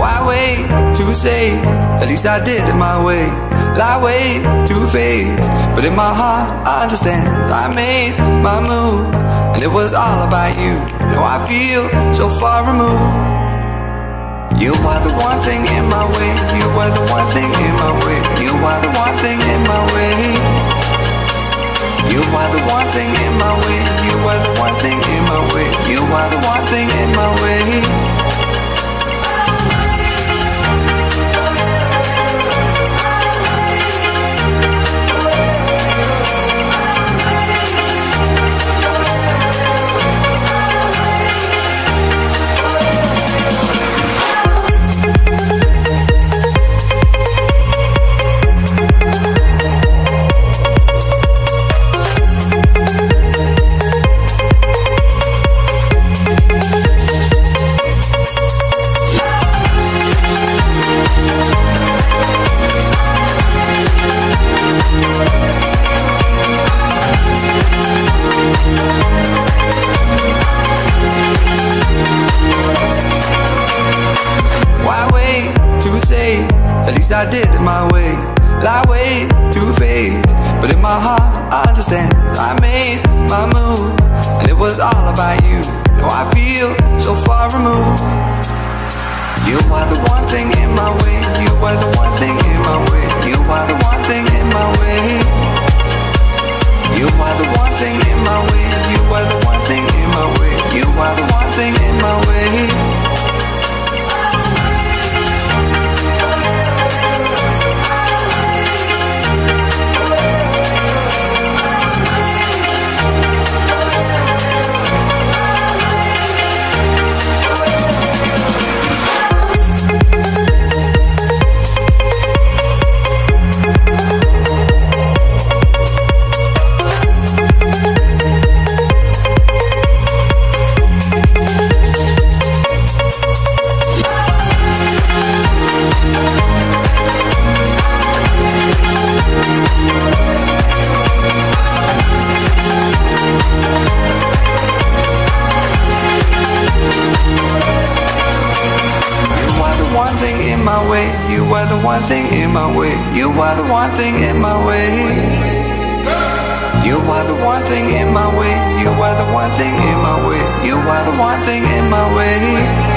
Why wait to say? At least I did it my way. Lie way too faced, but in my heart I understand. I made my move, and it was all about you. Now I feel so far removed. You are the one thing in my way. You are the one thing in my way. You are the one thing in my way. You are the one thing in my way. You are the one thing in my way. You are the one thing in my way. At least I did it my way. Lie way too faced, but in my heart I understand. I made my move, and it was all about you. Now I feel so far removed. You are the one thing in my way. You are the one thing in my way. You are the one thing in my way. You are the one thing in my way. You are the one thing in my way. You are the one thing in my way. One thing in my way. You are the one thing in my way. You are the one thing in my way. You are the one thing in my way. You are the one thing in my way. You are the one thing in my way.